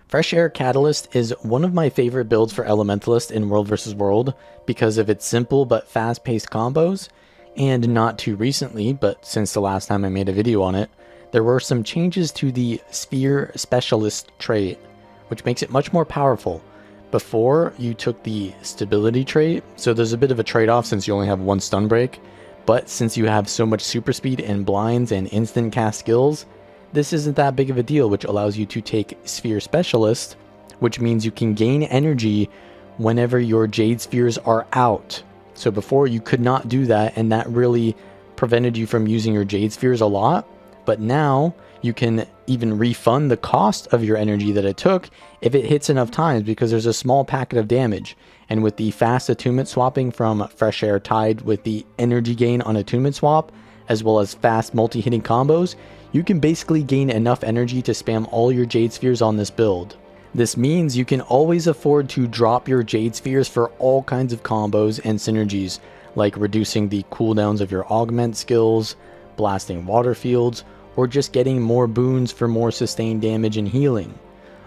Fresh Air Catalyst is one of my favorite builds for Elementalist in World vs. World because of its simple but fast-paced combos, and not too recently, but since the last time I made a video on it, there were some changes to the Sphere Specialist trait, which makes it much more powerful. Before, you took the Stability trait, so there's a bit of a trade-off since you only have one stun break, but since you have so much super speed and blinds and instant cast skills, this isn't that big of a deal, which allows you to take Sphere Specialist, which means you can gain energy whenever your Jade Spheres are out. So before you could not do that, and that really prevented you from using your Jade Spheres a lot, but now you can even refund the cost of your energy that it took if it hits enough times, because there's a small packet of damage. And with the fast attunement swapping from Fresh Air tied with the energy gain on attunement swap, as well as fast multi-hitting combos, you can basically gain enough energy to spam all your Jade Spheres on this build. This means you can always afford to drop your Jade Spheres for all kinds of combos and synergies, like reducing the cooldowns of your augment skills, blasting water fields, or just getting more boons for more sustained damage and healing.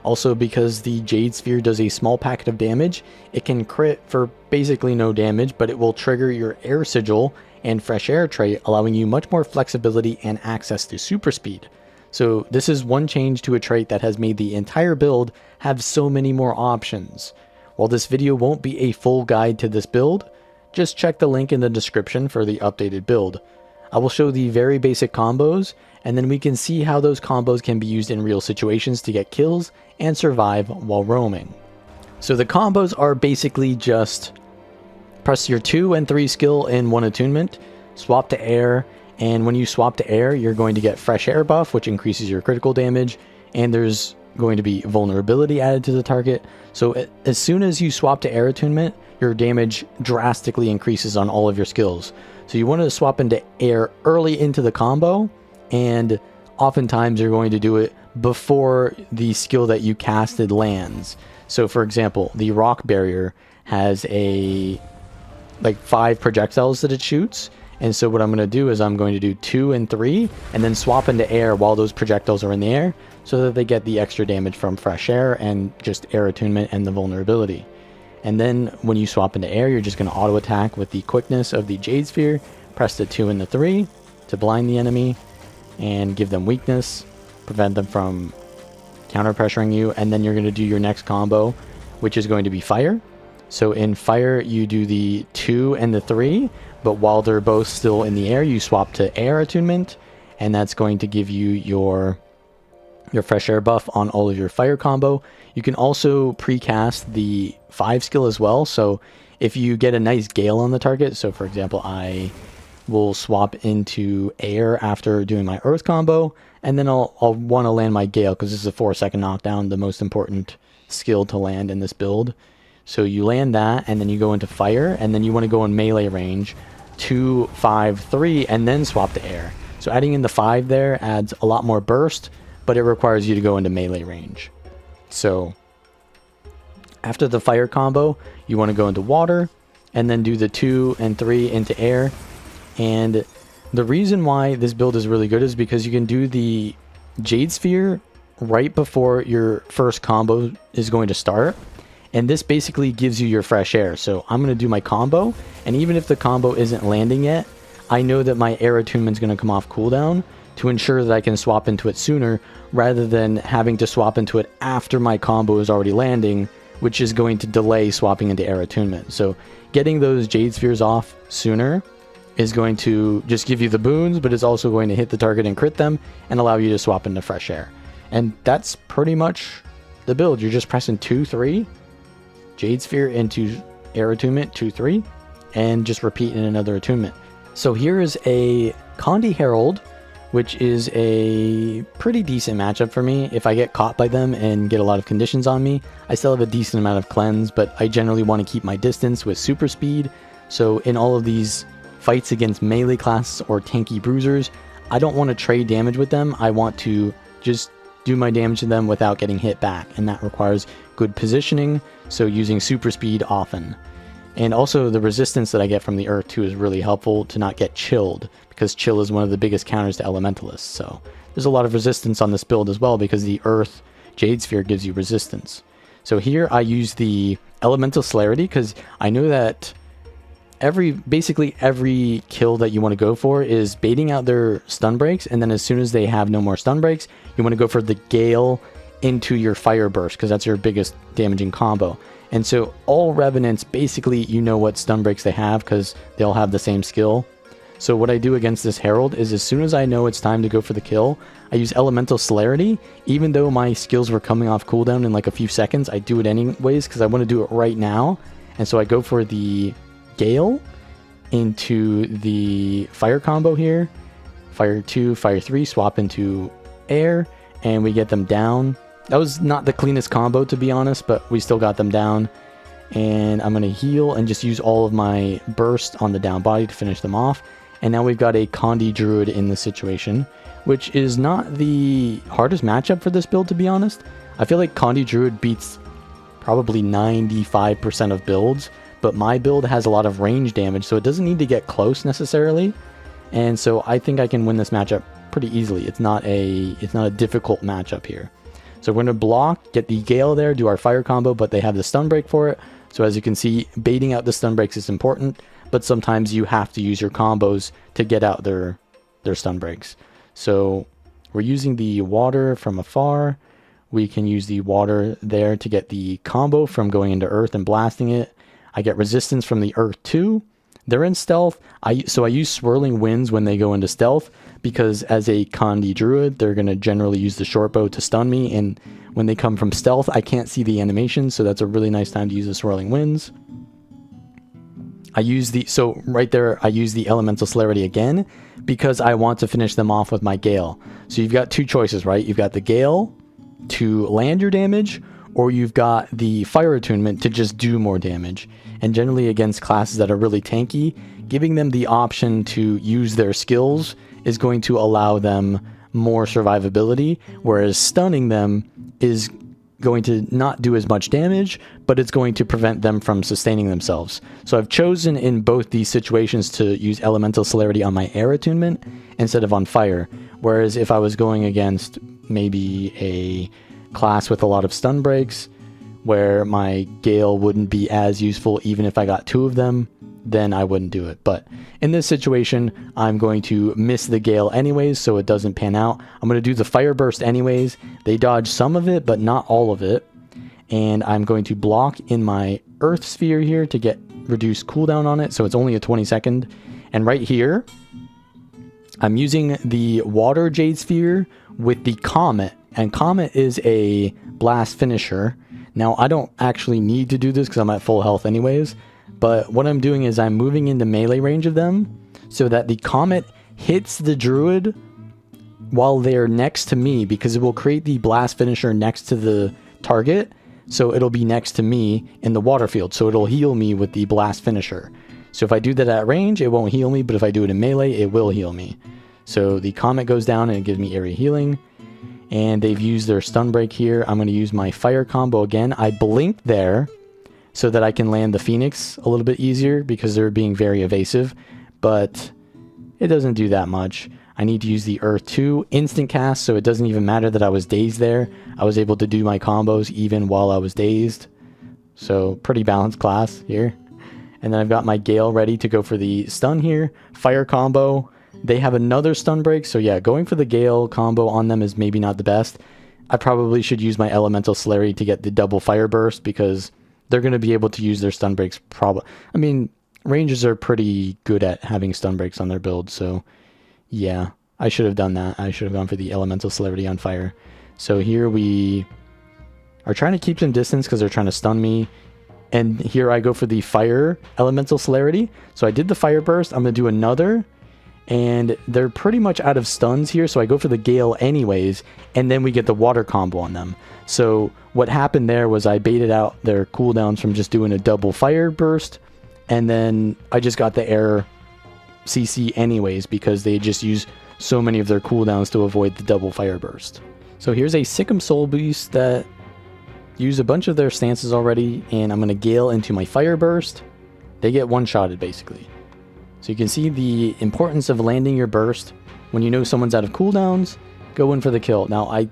Also, because the Jade Sphere does a small packet of damage, it can crit for basically no damage, but it will trigger your Air Sigil and Fresh Air trait, allowing you much more flexibility and access to super speed. So this is one change to a trait that has made the entire build have so many more options. While this video won't be a full guide to this build, just check the link in the description for the updated build. I will show the very basic combos, and then we can see how those combos can be used in real situations to get kills and survive while roaming. So the combos are basically just press your 2 and 3 skill in one attunement, swap to air, and when you swap to air, you're going to get Fresh Air buff, which increases your critical damage, and there's going to be vulnerability added to the target. So as soon as you swap to air attunement, your damage drastically increases on all of your skills. So you want to swap into air early into the combo, and oftentimes you're going to do it before the skill that you casted lands. So for example, the rock barrier has like 5 projectiles that it shoots, and so what I'm going to do is I'm going to do 2 and 3 and then swap into air while those projectiles are in the air, so that they get the extra damage from Fresh Air and just air attunement and the vulnerability. And then when you swap into air, you're just going to auto attack with the quickness of the Jade Sphere, press the 2 and the 3 to blind the enemy and give them weakness, prevent them from counter pressuring you, and then you're going to do your next combo, which is going to be fire. So in fire, you do the 2 and the 3, but while they're both still in the air, you swap to air attunement, and that's going to give you your Fresh Air buff on all of your fire combo. You can also precast the 5 skill as well, so if you get a nice gale on the target, so for example, I will swap into air after doing my earth combo, and then I'll want to land my gale, because this is a 4-second knockdown, the most important skill to land in this build. So you land that, and then you go into fire, and then you want to go in melee range, 2, 5, 3, and then swap to air. So adding in the 5 there adds a lot more burst, but it requires you to go into melee range. So after the fire combo, you want to go into water, and then do the 2 and 3 into air. And the reason why this build is really good is because you can do the Jade Sphere right before your first combo is going to start. And this basically gives you your Fresh Air. So I'm going to do my combo, and even if the combo isn't landing yet, I know that my air attunement is going to come off cooldown to ensure that I can swap into it sooner, rather than having to swap into it after my combo is already landing, which is going to delay swapping into air attunement. So getting those Jade Spheres off sooner is going to just give you the boons, but it's also going to hit the target and crit them and allow you to swap into Fresh Air. And that's pretty much the build. You're just pressing 2, 3, Jade Sphere into air attunement, 2, 3, and just repeat in another attunement. So here is a Condi Herald, which is a pretty decent matchup for me. If I get caught by them and get a lot of conditions on me, I still have a decent amount of cleanse, but I generally want to keep my distance with super speed. So in all of these fights against melee classes or tanky bruisers, I don't want to trade damage with them. I want to just do my damage to them without getting hit back, and that requires good positioning, so using super speed often. And also the resistance that I get from the earth too is really helpful to not get chilled, because chill is one of the biggest counters to elementalists. So there's a lot of resistance on this build as well, because the earth Jade Sphere gives you resistance. So here I use the elemental celerity because I know that basically every kill that you want to go for is baiting out their stun breaks, and then as soon as they have no more stun breaks, you want to go for the Gale into your fire burst because that's your biggest damaging combo. And so all revenants, basically you know what stun breaks they have because they all have the same skill. So what I do against this Herald is as soon as I know it's time to go for the kill, I use elemental celerity. Even though my skills were coming off cooldown in like a few seconds, I do it anyways because I want to do it right now. And so I go for the Gale into the fire combo here. Fire 2, fire 3, swap into air, and we get them down. That was not the cleanest combo, to be honest, but we still got them down. And I'm going to heal and just use all of my burst on the down body to finish them off. And now we've got a Condi Druid in this situation, which is not the hardest matchup for this build, to be honest. I feel like Condi Druid beats probably 95% of builds, but my build has a lot of range damage, so it doesn't need to get close necessarily. And so I think I can win this matchup pretty easily. It's not a difficult matchup here. So we're going to block, get the Gale there, do our fire combo, but they have the stun break for it. So as you can see, baiting out the stun breaks is important, but sometimes you have to use your combos to get out their stun breaks. So we're using the water from afar. We can use the water there to get the combo from going into earth and blasting it. I get resistance from the earth too. They're in stealth, so I use swirling winds when they go into stealth, because as a Condi Druid, they're going to generally use the short bow to stun me, and when they come from stealth, I can't see the animation, so that's a really nice time to use the swirling winds. So right there, I use the elemental celerity again, because I want to finish them off with my Gale. So you've got two choices, right? You've got the Gale to land your damage, or you've got the fire attunement to just do more damage. And generally against classes that are really tanky, giving them the option to use their skills is going to allow them more survivability, whereas stunning them is going to not do as much damage, but it's going to prevent them from sustaining themselves. So I've chosen in both these situations to use elemental celerity on my air attunement instead of on fire. Whereas if I was going against maybe a class with a lot of stun breaks, where my Gale wouldn't be as useful even if I got two of them, then I wouldn't do it. But in this situation, I'm going to miss the Gale anyways, so it doesn't pan out. I'm going to do the fire burst anyways. They dodge some of it, but not all of it. And I'm going to block in my earth sphere here to get reduced cooldown on it, so it's only a 20-second. And right here, I'm using the water Jade Sphere with the Comet, and Comet is a blast finisher. Now, I don't actually need to do this because I'm at full health anyways, but what I'm doing is I'm moving into melee range of them so that the Comet hits the Druid while they're next to me, because it will create the blast finisher next to the target, so it'll be next to me in the water field, so it'll heal me with the blast finisher. So if I do that at range, it won't heal me, but if I do it in melee, it will heal me. So the Comet goes down and it gives me area healing. And they've used their stun break here. I'm going to use my fire combo again. I blinked there so that I can land the Phoenix a little bit easier because they're being very evasive, but it doesn't do that much. I need to use the Earth 2 instant cast, so it doesn't even matter that I was dazed there. I was able to do my combos even while I was dazed. So pretty balanced class here. And then I've got my Gale ready to go for the stun here. Fire combo. They have another stun break, so yeah, going for the Gale combo on them is maybe not the best. I probably should use my elemental celerity to get the double fire burst, because they're going to be able to use their stun breaks probably. I mean, rangers are pretty good at having stun breaks on their build, so yeah, I should have done that. I should have gone for the elemental celerity on fire. So here we are trying to keep some distance because they're trying to stun me. And here I go for the fire elemental celerity. So I did the fire burst. I'm going to do another. And they're pretty much out of stuns here, so I go for the Gale anyways, and then we get the water combo on them. So what happened there was I baited out their cooldowns from just doing a double fire burst, and then I just got the air CC anyways because they just use so many of their cooldowns to avoid the double fire burst. So here's a Sikkim Soul Beast that used a bunch of their stances already, and I'm going to Gale into my fire burst. They get one-shotted basically. So you can see the importance of landing your burst. When you know someone's out of cooldowns, go in for the kill. Now, I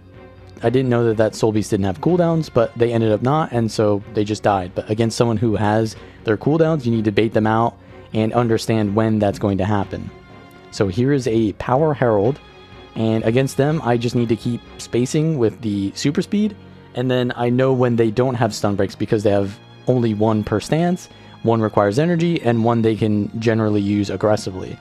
I didn't know that that Soul Beast didn't have cooldowns, but they ended up not, and so they just died. But against someone who has their cooldowns, you need to bait them out and understand when that's going to happen. So here is a Power Herald, and against them, I just need to keep spacing with the super speed, and then I know when they don't have stun breaks because they have only one per stance, one requires energy, and one they can generally use aggressively.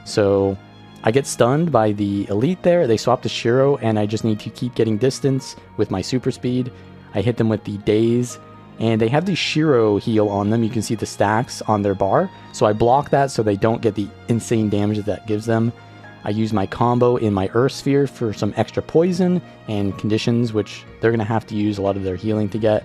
So I get stunned by the elite there, they swap to Shiro, and I just need to keep getting distance with my super speed. I hit them with the Daze, and they have the Shiro heal on them. You can see the stacks on their bar, so I block that so they don't get the insane damage that gives them. I use my combo in my Earth Sphere for some extra poison and conditions, which they're going to have to use a lot of their healing to get.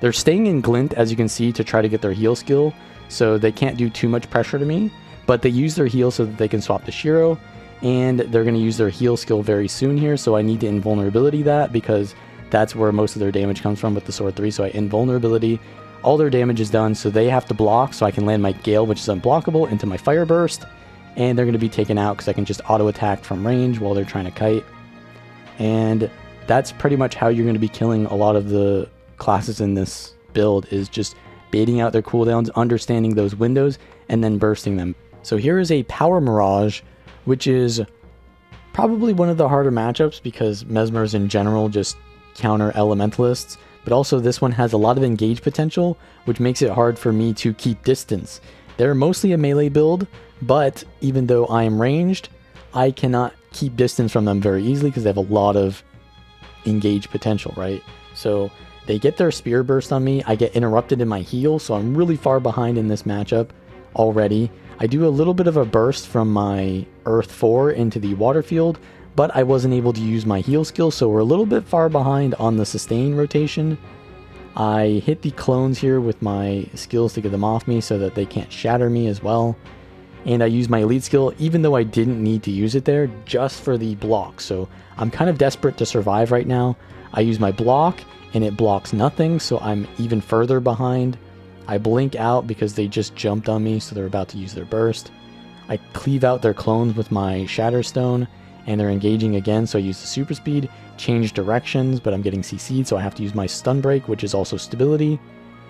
They're staying in Glint, as you can see, to try to get their heal skill, so they can't do too much pressure to me, but they use their heal so that they can swap to Shiro, and they're going to use their heal skill very soon here, so I need to invulnerability that because that's where most of their damage comes from with the Sword 3, so I invulnerability. All their damage is done, so they have to block, so I can land my Gale, which is unblockable, into my Fire Burst, and they're going to be taken out because I can just auto-attack from range while they're trying to kite. And that's pretty much how you're going to be killing a lot of the classes in this build, is just baiting out their cooldowns, understanding those windows, and then bursting them. So here is a Power Mirage, which is probably one of the harder matchups because Mesmers in general just counter elementalists, but also this one has a lot of engage potential, which makes it hard for me to keep distance. They're mostly a melee build, but even though I am ranged, I cannot keep distance from them very easily because they have a lot of engage potential, right? So they get their Spear Burst on me, I get interrupted in my heal, so I'm really far behind in this matchup already. I do a little bit of a burst from my Earth 4 into the water field, but I wasn't able to use my heal skill, so we're a little bit far behind on the sustain rotation. I hit the clones here with my skills to get them off me so that they can't shatter me as well. And I use my elite skill, even though I didn't need to use it there, just for the block. So I'm kind of desperate to survive right now. I use my block, and it blocks nothing, so I'm even further behind. I blink out because they just jumped on me, so they're about to use their burst. I cleave out their clones with my Shatterstone, and they're engaging again, so I use the super speed, change directions, but I'm getting CC'd, so I have to use my stun break, which is also stability.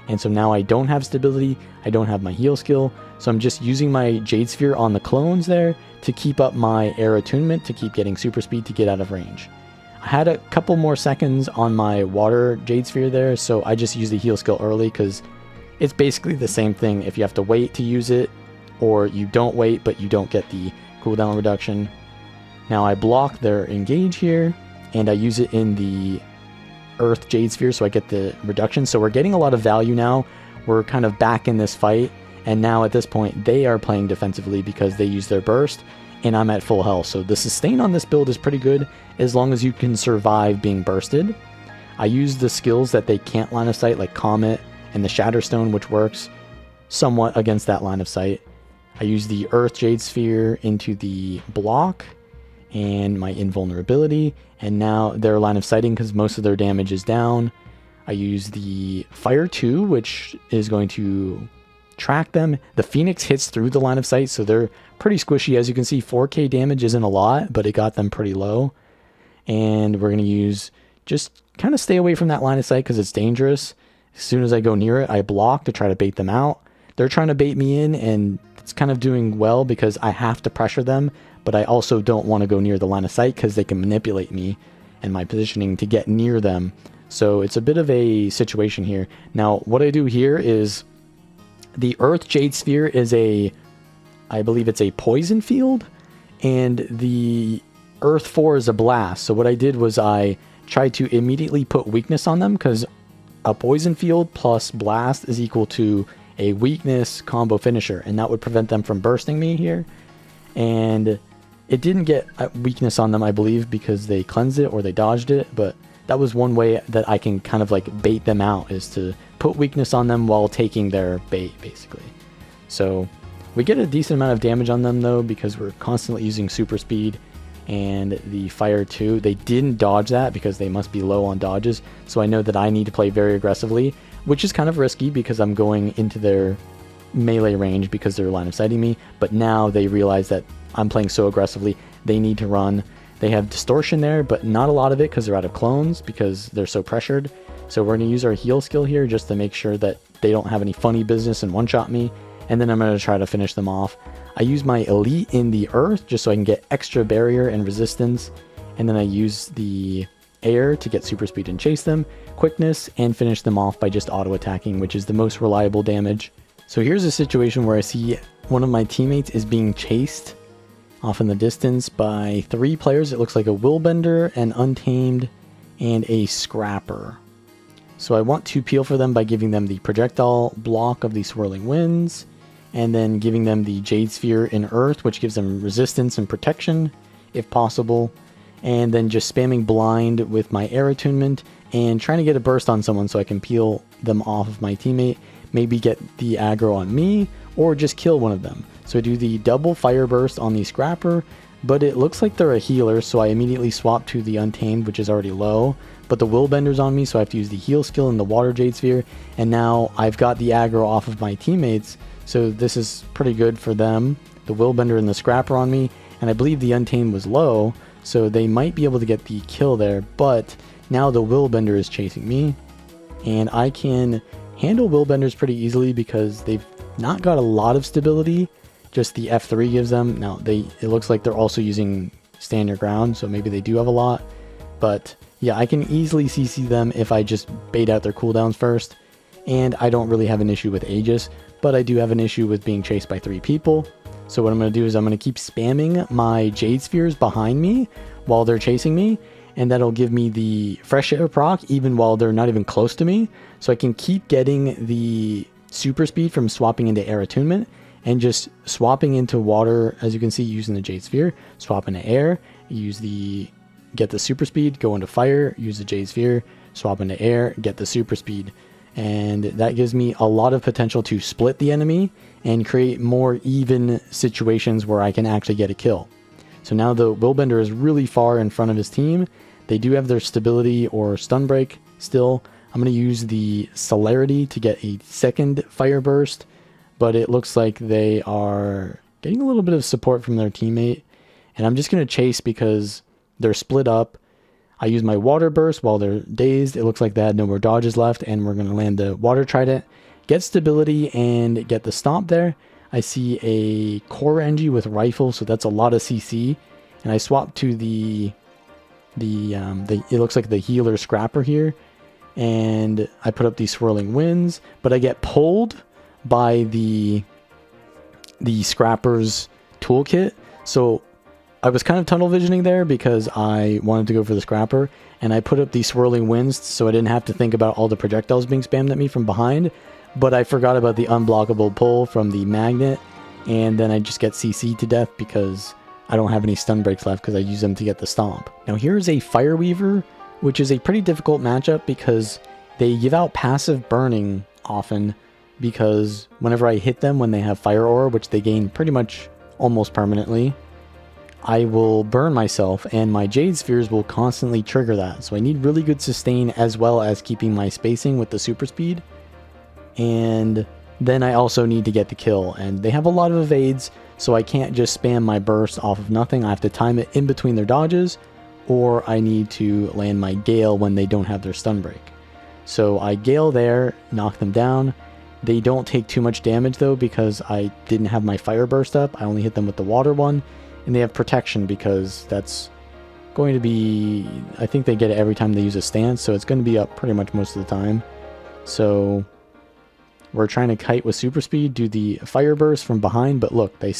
And so now I don't have stability, I don't have my heal skill, so I'm just using my Jade Sphere on the clones there to keep up my air attunement, to keep getting super speed to get out of range. I had a couple more seconds on my water Jade Sphere there, so I just used the heal skill early because it's basically the same thing if you have to wait to use it, or you don't wait but you don't get the cooldown reduction. Now I block their engage here, and I use it in the Earth Jade Sphere so I get the reduction. So we're getting a lot of value now. We're kind of back in this fight, and now at this point they are playing defensively because they use their burst, and I'm at full health. So the sustain on this build is pretty good as long as you can survive being bursted. I use the skills that they can't line of sight, like Comet and the Shatterstone, which works somewhat against that line of sight. I use the Earth Jade Sphere into the block and my invulnerability, and now they're line of sighting because most of their damage is down. I use the Fire 2, which is going to track them. The Phoenix hits through the line of sight, so they're pretty squishy. As you can see, 4k damage isn't a lot, but it got them pretty low. And we're going to use, just kind of stay away from that line of sight because it's dangerous. As soon as I go near it, I block to try to bait them out. They're trying to bait me in, and it's kind of doing well because I have to pressure them, but I also don't want to go near the line of sight because they can manipulate me and my positioning to get near them. So it's a bit of a situation here. Now, what I do here is the Earth Jade Sphere is I believe it's a poison field, and the Earth 4 is a blast. So what I did was I tried to immediately put weakness on them because a poison field plus blast is equal to a weakness combo finisher, and that would prevent them from bursting me here. And it didn't get a weakness on them, I believe, because they cleansed it or they dodged it, but that was one way that I can kind of like bait them out, is to put weakness on them while taking their bait, basically. So we get a decent amount of damage on them though, because we're constantly using super speed and the Fire 2. They didn't dodge that because they must be low on dodges, so I know that I need to play very aggressively, which is kind of risky because I'm going into their melee range because they're line of sighting me. But now they realize that I'm playing so aggressively, they need to run. They have distortion there, but not a lot of it because they're out of clones because they're so pressured. So we're going to use our heal skill here just to make sure that they don't have any funny business and one-shot me. And then I'm going to try to finish them off. I use my elite in the earth just so I can get extra barrier and resistance. And then I use the air to get super speed and chase them, quickness, and finish them off by just auto attacking, which is the most reliable damage. So here's a situation where I see one of my teammates is being chased off in the distance by 3 players. It looks like a Willbender, an Untamed, and a Scrapper. So I want to peel for them by giving them the projectile block of the Swirling Winds, and then giving them the Jade Sphere in Earth, which gives them resistance and protection, if possible. And then just spamming blind with my air attunement, and trying to get a burst on someone so I can peel them off of my teammate, maybe get the aggro on me, or just kill one of them. So I do the double fire burst on the Scrapper, but it looks like they're a healer, so I immediately swap to the Untamed, which is already low. But the Willbender's on me, so I have to use the heal skill and the Water Jade Sphere, and now I've got the aggro off of my teammates, so this is pretty good for them. The Willbender and the Scrapper on me, and I believe the Untamed was low, so they might be able to get the kill there, but now the Willbender is chasing me, and I can handle Willbenders pretty easily because they've not got a lot of stability, just the F3 gives them. Now, it looks like they're also using Stand Your Ground, so maybe they do have a lot, but yeah, I can easily CC them if I just bait out their cooldowns first, and I don't really have an issue with Aegis, but I do have an issue with being chased by 3 people. So what I'm going to do is I'm going to keep spamming my Jade Spheres behind me while they're chasing me, and that'll give me the fresh air proc even while they're not even close to me, so I can keep getting the super speed from swapping into air attunement and just swapping into water, as you can see, using the Jade Sphere, swap into air, get the super speed, go into fire, use the Jade Sphere, swap into air, get the super speed. And that gives me a lot of potential to split the enemy and create more even situations where I can actually get a kill. So now the Willbender is really far in front of his team. They do have their stability or stun break still. I'm going to use the celerity to get a second fire burst, but it looks like they are getting a little bit of support from their teammate. And I'm just going to chase because they're split up. I use my water burst while they're dazed. It looks like they had no more dodges left, and we're going to land the water trident, get stability, and get the stomp there. I see a core NG with rifle, so that's a lot of CC. And I swap to it looks like the healer Scrapper here, and I put up these Swirling Winds, but I get pulled by the Scrapper's toolkit. So I was kind of tunnel visioning there because I wanted to go for the Scrapper, and I put up these Swirling Winds so I didn't have to think about all the projectiles being spammed at me from behind, but I forgot about the unblockable pull from the magnet, and then I just get CC'd to death because I don't have any stun breaks left because I use them to get the stomp. Now here's a Fire Weaver, which is a pretty difficult matchup because they give out passive burning often, because whenever I hit them when they have Fire Aura, which they gain pretty much almost permanently, I will burn myself, and my Jade Spheres will constantly trigger that. So I need really good sustain as well as keeping my spacing with the super speed. And then I also need to get the kill, and they have a lot of evades, so I can't just spam my burst off of nothing. I have to time it in between their dodges, or I need to land my Gale when they don't have their stun break. So I Gale there, knock them down. They don't take too much damage though because I didn't have my fire burst up. I only hit them with the water one. And they have protection because that's going to be, I think they get it every time they use a stance, so it's going to be up pretty much most of the time. So we're trying to kite with super speed, do the fire burst from behind, but look, they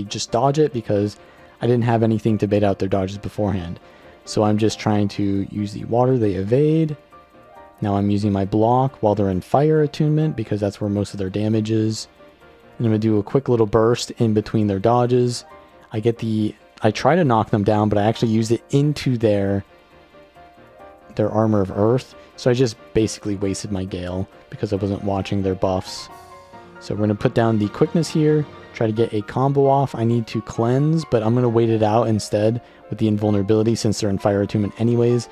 just dodge it because I didn't have anything to bait out their dodges beforehand. So I'm just trying to use the water, they evade. Now I'm using my block while they're in fire attunement because that's where most of their damage is. And I'm going to do a quick little burst in between their dodges. I try to knock them down, but I actually used it into their armor of earth. So I just basically wasted my Gale because I wasn't watching their buffs. So we're going to put down the quickness here, try to get a combo off. I need to cleanse, but I'm going to wait it out instead with the invulnerability since they're in fire attunement anyways.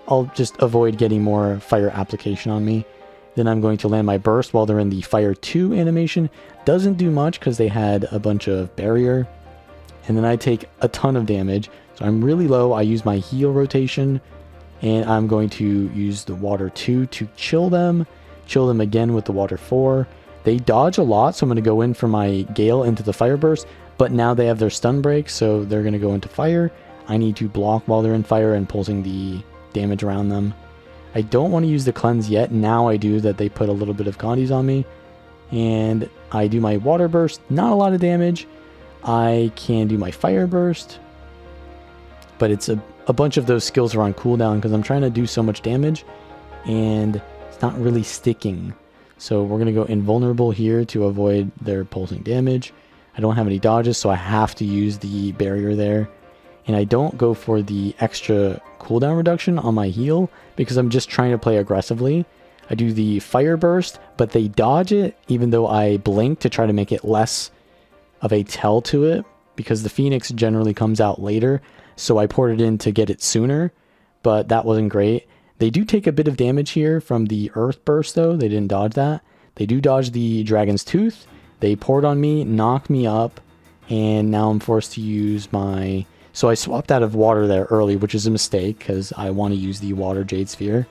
I'll just avoid getting more fire application on me. Then I'm going to land my burst while they're in the fire 2 animation. Doesn't do much because they had a bunch of barrier. And then I take a ton of damage, So I'm really low. I use my heal rotation, and I'm going to use the water 2 to chill them again with the water 4. They dodge a lot, so I'm going to go in for my Gale into the fire burst, but now they have their stun break, so they're going to go into fire. I need to block while they're in fire and pulsing the damage around them. I don't want to use the cleanse yet. Now I do, that they put a little bit of condies on me. And I do my water burst, not a lot of damage. I can do my fire burst, but it's a bunch of those skills are on cooldown because I'm trying to do so much damage and it's not really sticking. So we're going to go invulnerable here to avoid their pulsing damage. I don't have any dodges, so I have to use the barrier there. And I don't go for the extra cooldown reduction on my heal because I'm just trying to play aggressively. I do the fire burst, but they dodge it even though I blink to try to make it less of a tell to it because the Phoenix generally comes out later. So I poured it in to get it sooner, but that wasn't great. They do take a bit of damage here from the Earth Burst, though. They didn't dodge that. They do dodge the Dragon's Tooth. They poured on me, knocked me up, and now I'm forced to use my... So I swapped out of water there early, which is a mistake because I want to use the water Jade Sphere.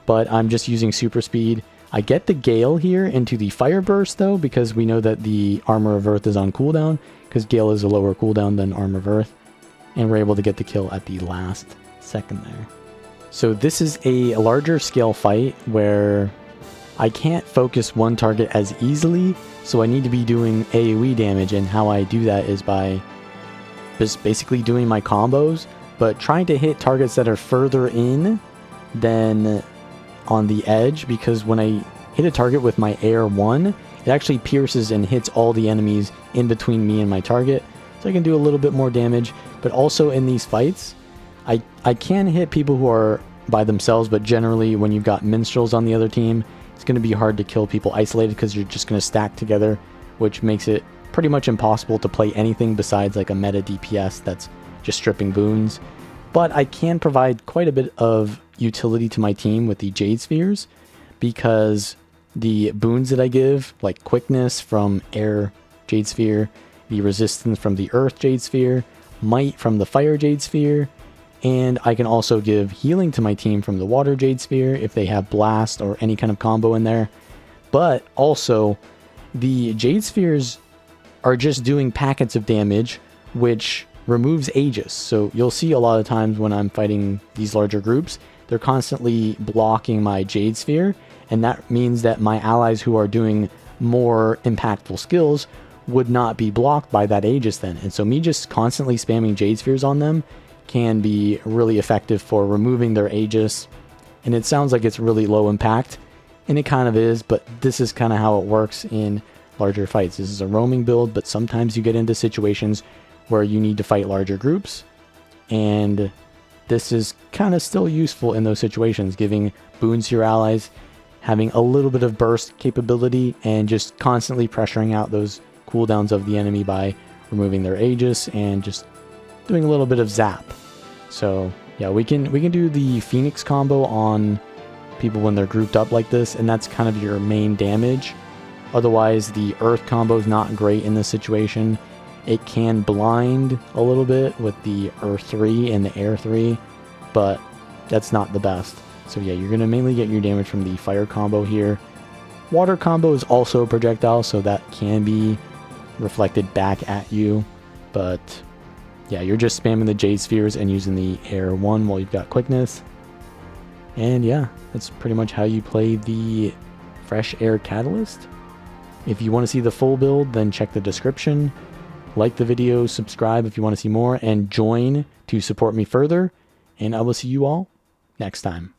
But I'm just using super speed. I get the Gale here into the Fire Burst, though, because we know that the Armor of Earth is on cooldown, because Gale is a lower cooldown than Armor of Earth. And we're able to get the kill at the last second there. So this is a larger scale fight where I can't focus one target as easily, so I need to be doing AoE damage, and how I do that is by just basically doing my combos, but trying to hit targets that are further in than on the edge, because when I hit a target with my Air 1, it actually pierces and hits all the enemies in between me and my target, so I can do a little bit more damage. But also in these fights, I can hit people who are by themselves, but generally when you've got minstrels on the other team, it's going to be hard to kill people isolated because you're just going to stack together, which makes it pretty much impossible to play anything besides like a meta DPS that's just stripping boons. But I can provide quite a bit of utility to my team with the Jade Spheres, because the boons that I give, like quickness from Air Jade Sphere, the resistance from the Earth Jade Sphere, might from the Fire Jade Sphere, and I can also give healing to my team from the Water Jade Sphere if they have Blast or any kind of combo in there. But also, the Jade Spheres are just doing packets of damage, which removes Aegis. So you'll see a lot of times when I'm fighting these larger groups, they're constantly blocking my Jade Sphere, and that means that my allies who are doing more impactful skills would not be blocked by that Aegis then. And so me just constantly spamming Jade Spheres on them can be really effective for removing their Aegis. And it sounds like it's really low impact, and it kind of is, but this is kind of how it works in larger fights. This is a roaming build, but sometimes you get into situations where you need to fight larger groups, and this is kind of still useful in those situations, giving boons to your allies, having a little bit of burst capability, and just constantly pressuring out those cooldowns of the enemy by removing their Aegis and just doing a little bit of zap. So yeah, we can do the Phoenix combo on people when they're grouped up like this, and that's kind of your main damage. Otherwise, the Earth combo is not great in this situation. It can blind a little bit with the Earth 3 and the Air 3, but that's not the best. So yeah, you're going to mainly get your damage from the Fire combo here. Water combo is also a projectile, so that can be reflected back at you. But yeah, you're just spamming the Jade Spheres and using the Air 1 while you've got quickness. And yeah, that's pretty much how you play the Fresh Air Catalyst. If you want to see the full build, then check the description. Like the video, subscribe if you want to see more, and join to support me further. And I will see you all next time.